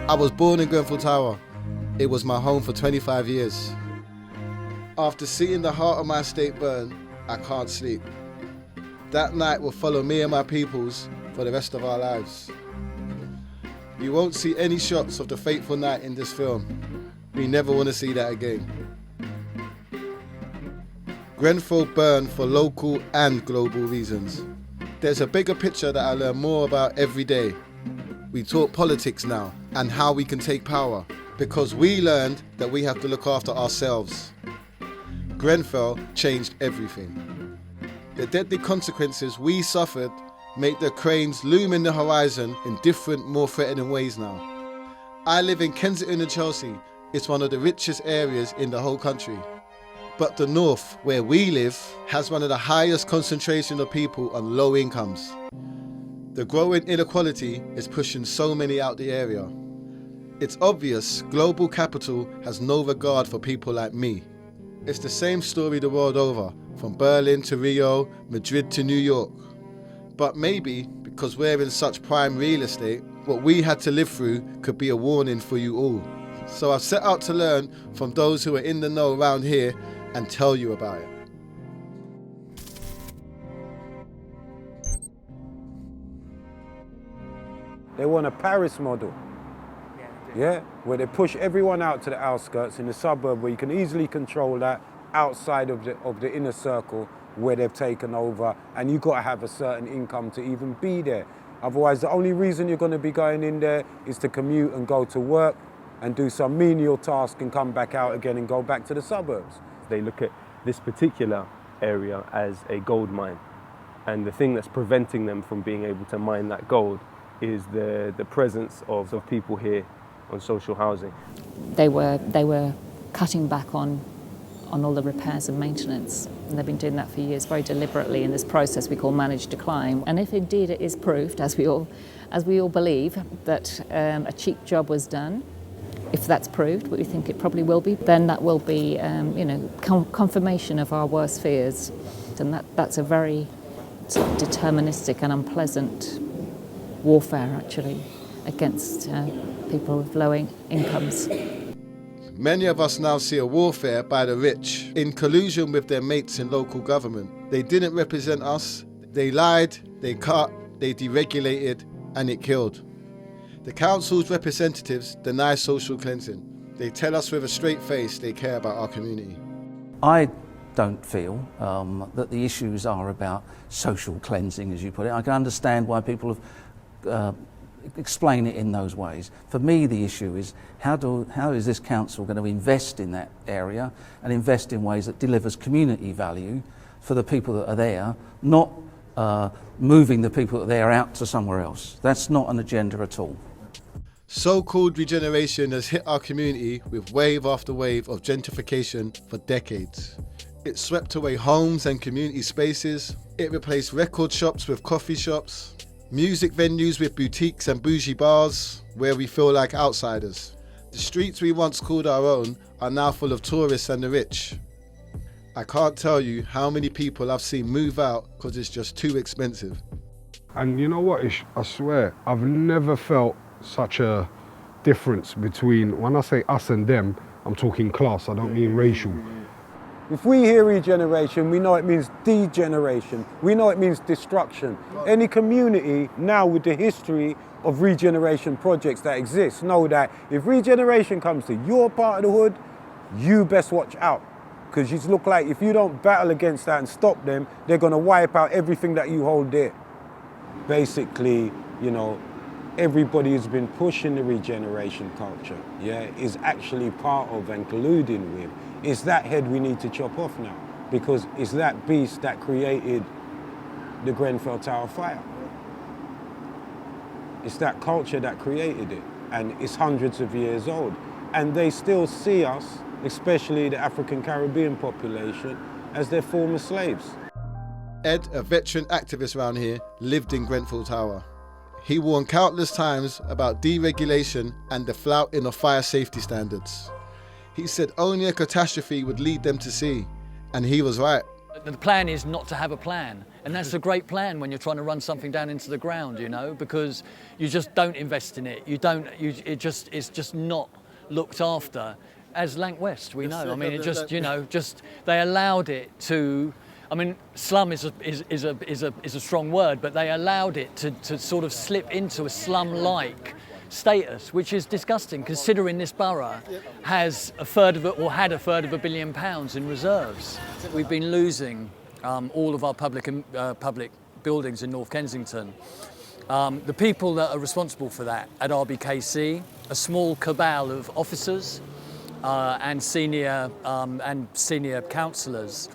I was born in Grenfell Tower. It was my home for 25 years. After seeing the heart of my estate burn, I can't sleep. That night will follow me and my peoples for the rest of our lives. You won't see any shots of the fateful night in this film. We never want to see that again. Grenfell burned for local and global reasons. There's a bigger picture that I learn more about every day. We talk politics now and how we can take power, because we learned that we have to look after ourselves. Grenfell changed everything. The deadly consequences we suffered make the cranes loom in the horizon in different, more threatening ways now. I live in Kensington and Chelsea. It's one of the richest areas in the whole country. But the north, where we live, has one of the highest concentration of people on low incomes. The growing inequality is pushing so many out the area. It's obvious global capital has no regard for people like me. It's the same story the world over, from Berlin to Rio, Madrid to New York. But maybe, because we're in such prime real estate, what we had to live through could be a warning for you all. So I've set out to learn from those who are in the know around here and tell you about it. They want a Paris model. Yeah, where they push everyone out to the outskirts in the suburb where you can easily control that outside of the inner circle where they've taken over, and you've got to have a certain income to even be there. Otherwise, the only reason you're going to be going in there is to commute and go to work and do some menial task and come back out again and go back to the suburbs. They look at this particular area as a gold mine, and the thing that's preventing them from being able to mine that gold is the presence of people here on social housing. They were cutting back on all the repairs and maintenance, and they've been doing that for years very deliberately in this process we call managed decline. And if indeed it is proved, as we all believe, that a cheap job was done, if that's proved, what we think it probably will be, then that will be confirmation of our worst fears, and that's a very sort of deterministic and unpleasant warfare actually against people with low incomes. Many of us now see a warfare by the rich in collusion with their mates in local government. They didn't represent us. They lied, they cut, they deregulated, and it killed. The council's representatives deny social cleansing. They tell us with a straight face they care about our community. I don't feel that the issues are about social cleansing, as you put it. I can understand why people have explain it in those ways. For me, the issue is how is this council going to invest in that area and invest in ways that delivers community value for the people that are there, not moving the people that are there out to somewhere else. That's not an agenda at all. So-called regeneration has hit our community with wave after wave of gentrification for decades. It swept away homes and community spaces. It replaced record shops with coffee shops, music venues with boutiques and bougie bars where we feel like outsiders. The streets we once called our own are now full of tourists and the rich. I can't tell you how many people I've seen move out because it's just too expensive. And you know what, I swear, I've never felt such a difference between, when I say us and them, I'm talking class, I don't mean racial. If we hear regeneration, we know it means degeneration. We know it means destruction. Any community now with the history of regeneration projects that exist know that if regeneration comes to your part of the hood, you best watch out. Because you look like if you don't battle against that and stop them, they're going to wipe out everything that you hold dear. Basically, you know, everybody who's been pushing the regeneration culture, is actually part of and colluding with. It's that head we need to chop off now, because it's that beast that created the Grenfell Tower fire. It's that culture that created it, and it's hundreds of years old. And they still see us, especially the African Caribbean population, as their former slaves. Ed, a veteran activist around here, lived in Grenfell Tower. He warned countless times about deregulation and the flouting of fire safety standards. He said only a catastrophe would lead them to sea, and he was right. the plan is not to have a plan. And that's a great plan when you're trying to run something down into the ground, you know, because you just don't invest in it. It's just not looked after. As Lanc West, we know. I mean, they allowed it to. I mean, slum is a strong word, but they allowed it to sort of slip into a slum-like status, which is disgusting, considering this borough has a third of it, or had a third of £1 billion in reserves. We've been losing all of our public buildings in North Kensington. The people that are responsible for that at RBKC, a small cabal of officers and senior councillors.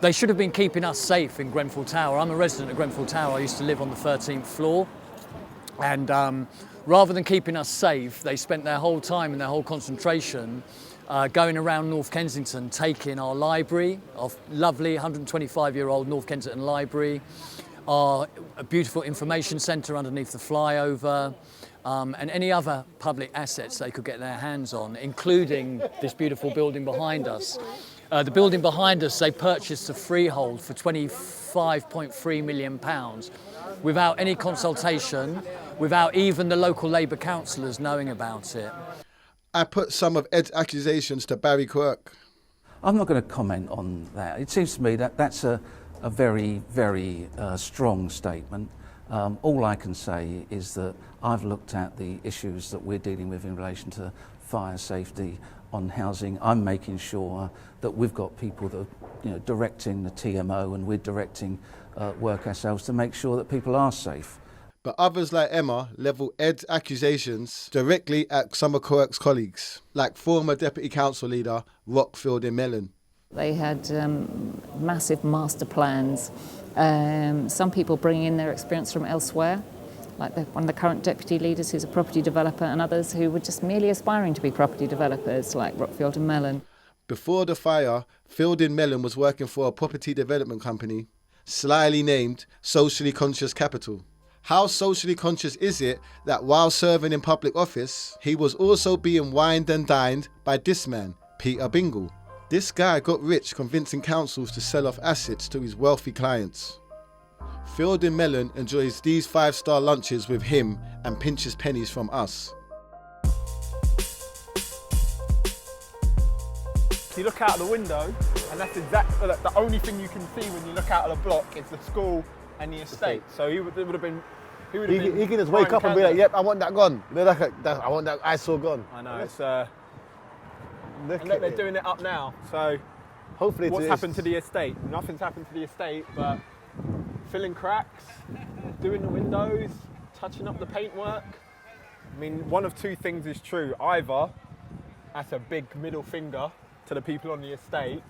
They should have been keeping us safe in Grenfell Tower. I'm a resident of Grenfell Tower. I used to live on the 13th floor. And rather than keeping us safe, they spent their whole time and their whole concentration going around North Kensington, taking our library, our lovely 125-year-old North Kensington Library, our beautiful information centre underneath the flyover, and any other public assets they could get their hands on, including this beautiful building behind us. The building behind us, they purchased a freehold for £25.3 million without any consultation, without even the local Labour councillors knowing about it. I put some of Ed's accusations to Barry Quirk. I'm not going to comment on that. It seems to me that that's a very, very strong statement. All I can say is that I've looked at the issues that we're dealing with in relation to fire safety on housing. I'm making sure that we've got people that are directing the TMO, and we're directing work ourselves to make sure that people are safe. But others like Emma level Ed's accusations directly at some of Quirk's colleagues, like former Deputy Council Leader Rockfield in Mellon. They had massive master plans. Some people bringing in their experience from elsewhere, like one of the current deputy leaders who's a property developer, and others who were just merely aspiring to be property developers, like Rockfield and Mellon. Before the fire, Field in Mellon was working for a property development company, slyly named Socially Conscious Capital. How socially conscious is it that while serving in public office, he was also being wined and dined by this man, Peter Bingle? This guy got rich convincing councils to sell off assets to his wealthy clients. Field in Mellon enjoys these 5-star lunches with him and pinches pennies from us. You look out the window, and that's exactly the only thing you can see when you look out of the block is the school and the estate. So he would have been. He can just wake up and be like, "Yep, I want that gone." I want that eyesore gone. I know. It's look, they're doing it up now. So hopefully, what's happened to the estate? Nothing's happened to the estate, but filling cracks, doing the windows, touching up the paintwork. I mean, one of two things is true. Either that's a big middle finger to the people on the estate,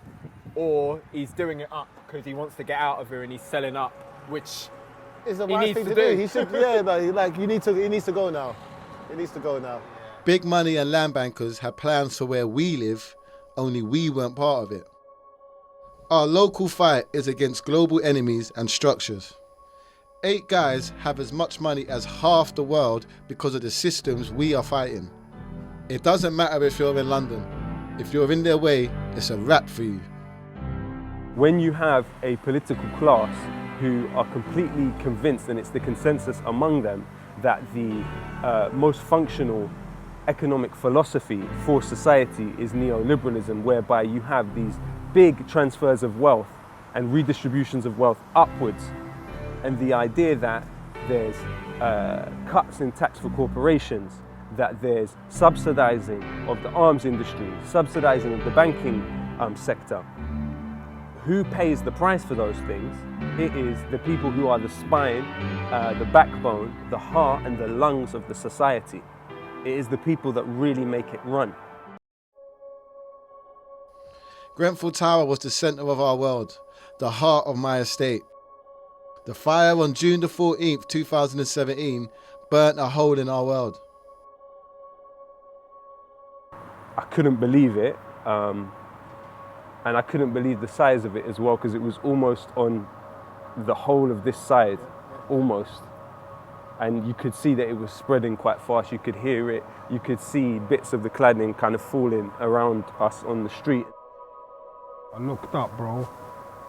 or he's doing it up because he wants to get out of here and he's selling up, which is the right thing to do. He should, he needs to go now. He needs to go now. Big money and land bankers had plans for where we live, only we weren't part of it. Our local fight is against global enemies and structures. 8 guys have as much money as half the world because of the systems we are fighting. It doesn't matter if you're in London. If you're in their way, it's a wrap for you. When you have a political class who are completely convinced, and it's the consensus among them, that the most functional economic philosophy for society is neoliberalism, whereby you have these big transfers of wealth and redistributions of wealth upwards, and the idea that there's cuts in tax for corporations, that there's subsidizing of the arms industry, subsidizing of the banking sector. Who pays the price for those things? It is the people who are the spine, the backbone, the heart and the lungs of the society. It is the people that really make it run. Grenfell Tower was the centre of our world, the heart of my estate. The fire on June the 14th, 2017 burnt a hole in our world. I couldn't believe it, and I couldn't believe the size of it as well, because it was almost on the whole of this side, almost. And you could see that it was spreading quite fast. You could hear it. You could see bits of the cladding kind of falling around us on the street. I looked up, bro,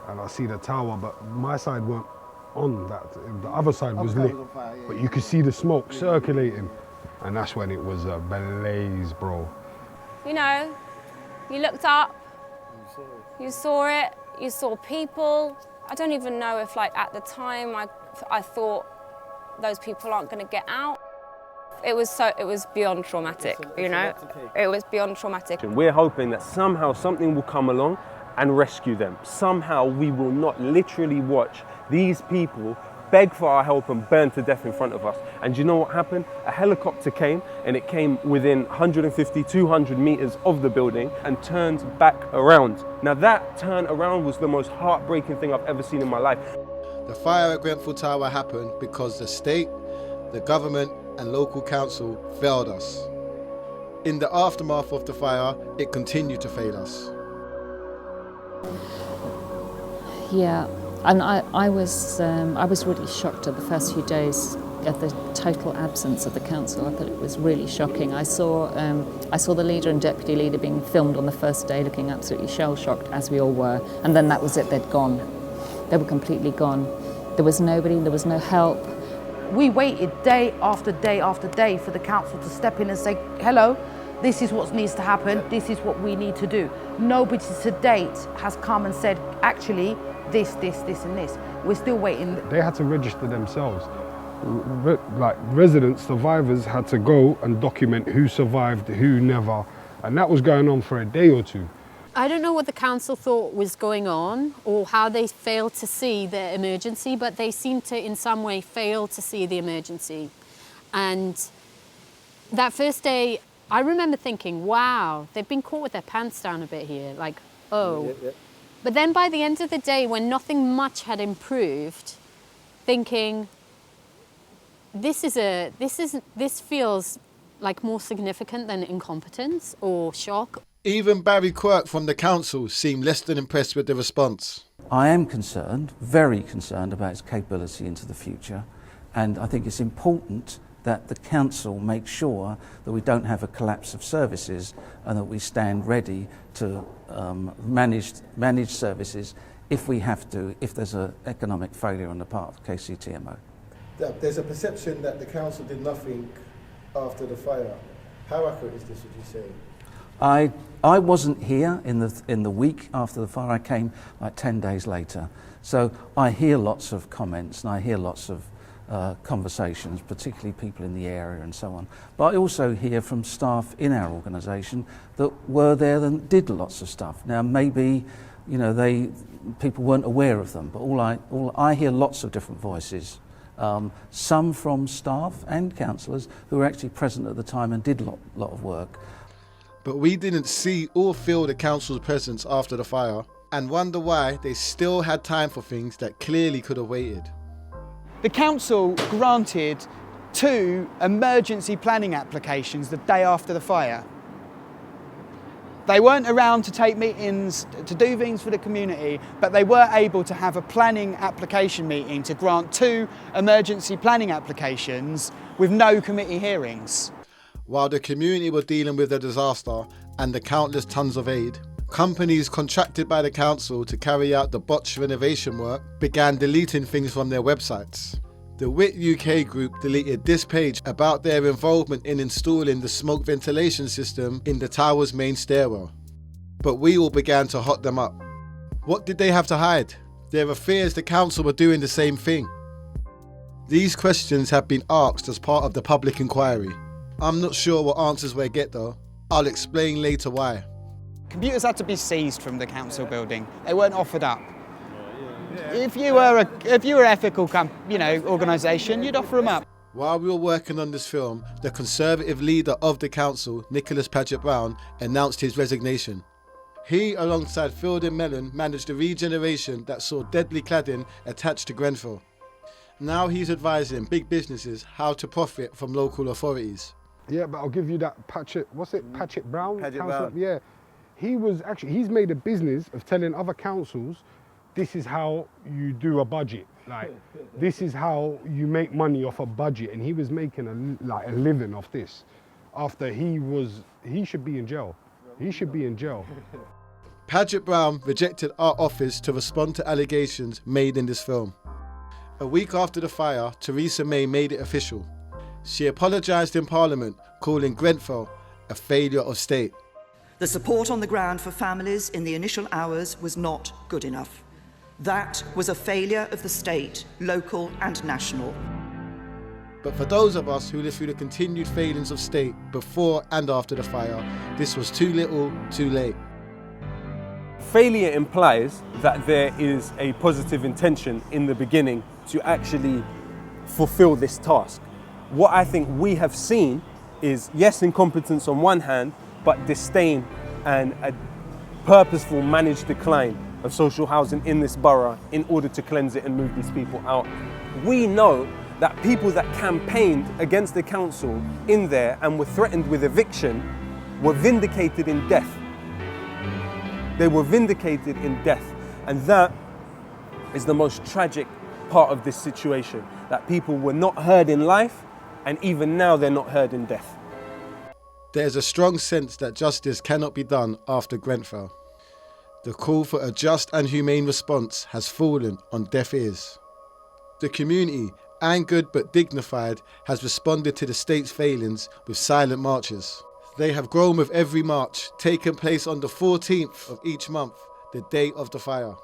and I see the tower, but my side weren't on that. The other side was lit, but you could see the smoke circulating, and that's when it was a blaze, bro. You know, you looked up, you saw it, you saw people. I don't even know if, like, at the time I thought those people aren't going to get out. It was beyond traumatic, you know? It was beyond traumatic. We're hoping that somehow something will come along and rescue them. Somehow we will not literally watch these people beg for our help and burn to death in front of us. And do you know what happened? A helicopter came, and it came within 150, 200 meters of the building and turned back around. Now that turn around was the most heartbreaking thing I've ever seen in my life. The fire at Grenfell Tower happened because the state, the government and local council failed us. In the aftermath of the fire, it continued to fail us. Yeah, and I was really shocked at the first few days at the total absence of the council. I thought it was really shocking. I saw the leader and deputy leader being filmed on the first day, looking absolutely shell-shocked, as we all were. And then that was it. They'd gone. They were completely gone. There was nobody. There was no help. We waited day after day after day for the council to step in and say, hello, this is what needs to happen, this is what we need to do. Nobody to date has come and said, actually, this and this. We're still waiting. They had to register themselves. Like residents, survivors had to go and document who survived, who never, and that was going on for a day or two. I don't know what the council thought was going on or how they failed to see the emergency, but they seemed to in some way fail to see the emergency. And that first day, I remember thinking, wow, they've been caught with their pants down a bit here, like, oh. Yeah. But then by the end of the day, when nothing much had improved, thinking, this feels like more significant than incompetence or shock. Even Barry Quirk from the council seemed less than impressed with the response. I am concerned, very concerned about its capability into the future, and I think it's important that the council make sure that we don't have a collapse of services and that we stand ready to manage services if we have to, if there's an economic failure on the part of KCTMO. There's a perception that the council did nothing after the fire. How accurate is this, would you say? I wasn't here in the week after the fire. I came like 10 days later. So I hear lots of comments and I hear lots of conversations, particularly people in the area and so on. But I also hear from staff in our organisation that were there and did lots of stuff. Now maybe, you know, people weren't aware of them, but I hear lots of different voices. Some from staff and councillors who were actually present at the time and did a lot of work. But we didn't see or feel the council's presence after the fire and wonder why they still had time for things that clearly could have waited. The council granted 2 emergency planning applications the day after the fire. They weren't around to take meetings, to do things for the community, but they were able to have a planning application meeting to grant 2 emergency planning applications with no committee hearings. While the community were dealing with the disaster and the countless tons of aid, companies contracted by the council to carry out the botched renovation work began deleting things from their websites. The WIT UK group deleted this page about their involvement in installing the smoke ventilation system in the tower's main stairwell. But we all began to hot them up. What did they have to hide? There are fears the council were doing the same thing. These questions have been asked as part of the public inquiry. I'm not sure what answers we'll get though. I'll explain later why. Computers had to be seized from the council building. They weren't offered up. If you were an ethical organisation, you'd offer them up. While we were working on this film, the Conservative leader of the council, Nicholas Paget-Brown, announced his resignation. He, alongside Fielding Mellon, managed the regeneration that saw deadly cladding attached to Grenfell. Now he's advising big businesses how to profit from local authorities. Yeah, but I'll give you that Paget-Brown? Paget-Brown. Yeah. He's made a business of telling other councils, this is how you do a budget. Like, this is how you make money off a budget. And he was making a living off this. After he should be in jail. He should be in jail. Paget Brown rejected our office to respond to allegations made in this film. A week after the fire, Theresa May made it official. She apologised in Parliament, calling Grenfell a failure of state. The support on the ground for families in the initial hours was not good enough. That was a failure of the state, local and national. But for those of us who lived through the continued failings of state before and after the fire, this was too little, too late. Failure implies that there is a positive intention in the beginning to actually fulfill this task. What I think we have seen is, yes, incompetence on one hand, but disdain and a purposeful managed decline of social housing in this borough in order to cleanse it and move these people out. We know that people that campaigned against the council in there and were threatened with eviction were vindicated in death. They were vindicated in death. And that is the most tragic part of this situation, that people were not heard in life, and even now they're not heard in death. There is a strong sense that justice cannot be done after Grenfell. The call for a just and humane response has fallen on deaf ears. The community, angered but dignified, has responded to the state's failings with silent marches. They have grown with every march, taking place on the 14th of each month, the day of the fire.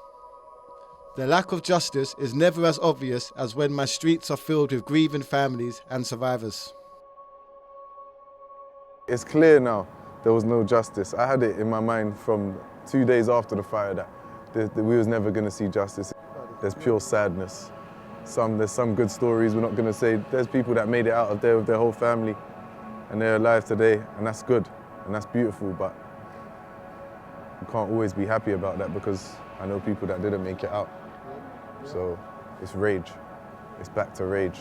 The lack of justice is never as obvious as when my streets are filled with grieving families and survivors. It's clear now there was no justice. I had it in my mind from 2 days after the fire that we was never going to see justice. There's pure sadness. There's some good stories, we're not going to say. There's people that made it out of there with their whole family and they're alive today, and that's good and that's beautiful, but you can't always be happy about that because I know people that didn't make it out. So it's rage. It's back to rage.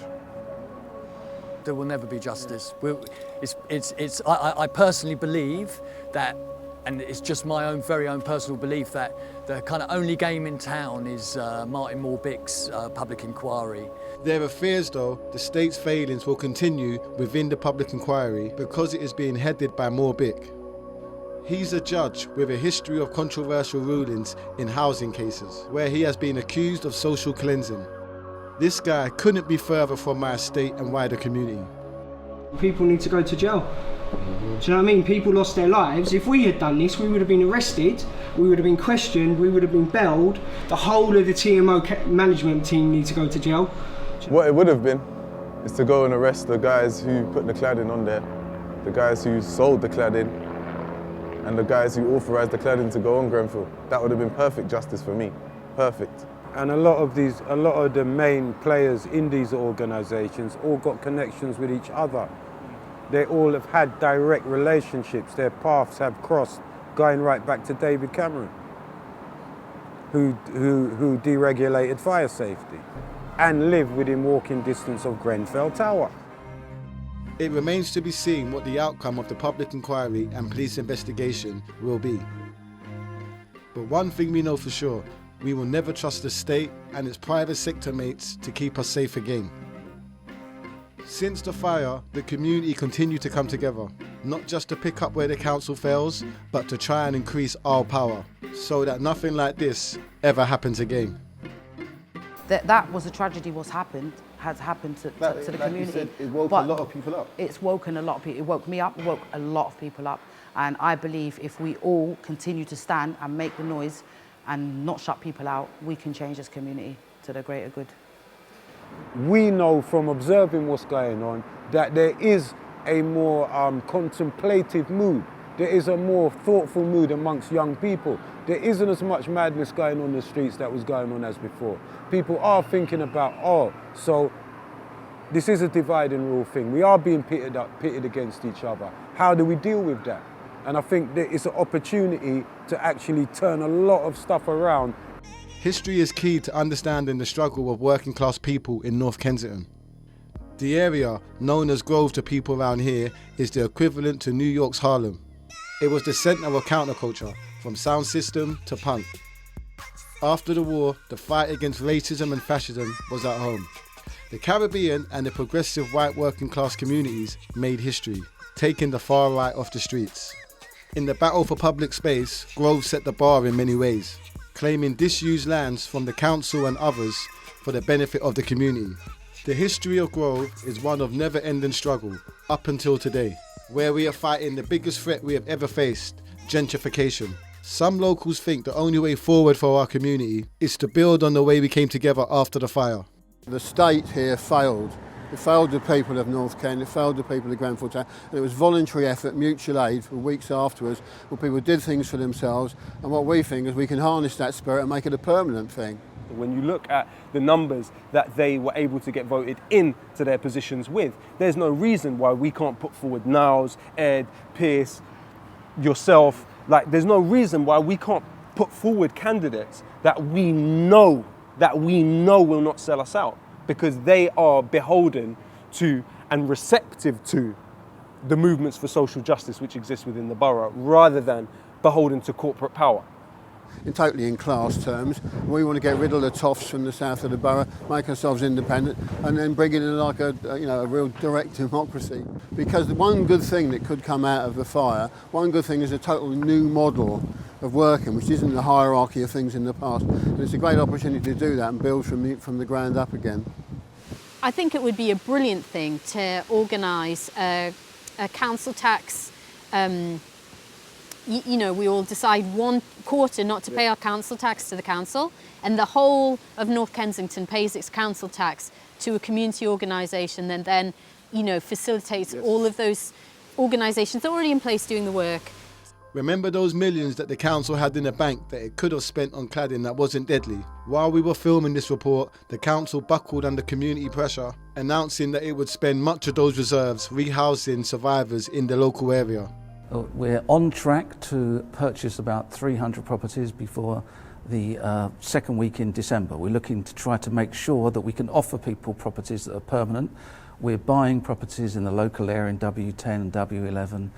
There will never be justice. I personally believe that, and it's just my own very own personal belief, that the kind of only game in town is Martin Moore-Bick's public inquiry. There are fears, though, the state's failings will continue within the public inquiry because it is being headed by Moore-Bick. He's a judge with a history of controversial rulings in housing cases, where he has been accused of social cleansing. This guy couldn't be further from my estate and wider community. People need to go to jail. Do you know what I mean? People lost their lives. If we had done this, we would have been arrested, we would have been questioned, we would have been bailed. The whole of the TMO management team need to go to jail. What it would have been is to go and arrest the guys who put the cladding on there, the guys who sold the cladding, and the guys who authorised the cladding to go on Grenfell. That would have been perfect justice for me. Perfect. And a lot of the main players in these organisations all got connections with each other. They all have had direct relationships. Their paths have crossed, going right back to David Cameron, who deregulated fire safety and lived within walking distance of Grenfell Tower. It remains to be seen what the outcome of the public inquiry and police investigation will be. But one thing we know for sure, we will never trust the state and its private sector mates to keep us safe again. Since the fire, the community continued to come together, not just to pick up where the council fails, but to try and increase our power, so that nothing like this ever happens again. That was a tragedy. Has happened to the community. Said, it woke a lot of people up. It's woken a lot of people. It woke me up. It woke a lot of people up. And I believe if we all continue to stand and make the noise and not shut people out, we can change this community to the greater good. We know from observing what's going on that there is a more contemplative mood. There is a more thoughtful mood amongst young people. There isn't as much madness going on in the streets that was going on as before. People are thinking about, so this is a divide and rule thing. We are being pitted against each other. How do we deal with that? And I think that it's an opportunity to actually turn a lot of stuff around. History is key to understanding the struggle of working class people in North Kensington. The area, known as Grove to people around here, is the equivalent to New York's Harlem. It was the centre of counterculture, from sound system to punk. After the war, the fight against racism and fascism was at home. The Caribbean and the progressive white working class communities made history, taking the far right off the streets. In the battle for public space, Grove set the bar in many ways, claiming disused lands from the council and others for the benefit of the community. The history of Grove is one of never-ending struggle up until today, where we are fighting the biggest threat we have ever faced, gentrification. Some locals think the only way forward for our community is to build on the way we came together after the fire. The state here failed. It failed the people of North Kent, it failed the people of Grenfell Town, and it was voluntary effort, mutual aid for weeks afterwards, where people did things for themselves, and what we think is we can harness that spirit and make it a permanent thing. When you look at the numbers that they were able to get voted into their positions with, there's no reason why we can't put forward Niles, Ed, Pierce, yourself. Like, there's no reason why we can't put forward candidates that we know will not sell us out, because they are beholden to and receptive to the movements for social justice which exist within the borough, rather than beholden to corporate power. Totally in class terms, we want to get rid of the toffs from the south of the borough, make ourselves independent, and then bring it in like a real direct democracy. Because the one good thing that could come out of the fire, one good thing is a totally new model of working, which isn't the hierarchy of things in the past. And it's a great opportunity to do that and build from the ground up again. I think it would be a brilliant thing to organise a council tax. We all decide one quarter not to pay our council tax to the council, and the whole of North Kensington pays its council tax to a community organisation that then, facilitates all of those organisations already in place doing the work. Remember those millions that the council had in the bank that it could have spent on cladding that wasn't deadly? While we were filming this report, the council buckled under community pressure, announcing that it would spend much of those reserves rehousing survivors in the local area. We're on track to purchase about 300 properties before the second week in December. We're looking to try to make sure that we can offer people properties that are permanent. We're buying properties in the local area in W10 and W11.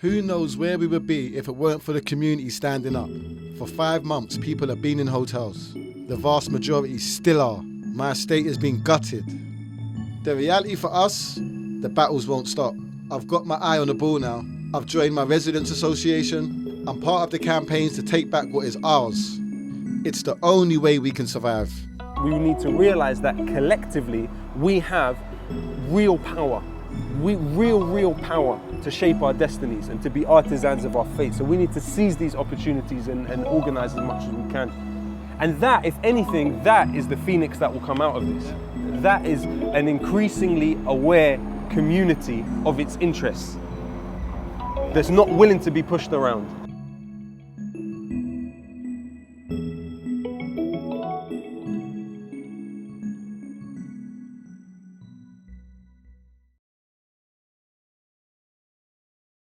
Who knows where we would be if it weren't for the community standing up? For 5 months, people have been in hotels. The vast majority still are. My estate has been gutted. The reality for us, the battles won't stop. I've got my eye on the ball now. I've joined my residents association. I'm part of the campaigns to take back what is ours. It's the only way we can survive. We need to realise that collectively we have real power. Real power to shape our destinies and to be artisans of our fate. So we need to seize these opportunities and organise as much as we can. And that, if anything, that is the phoenix that will come out of this. That is an increasingly aware community of its interests that's not willing to be pushed around.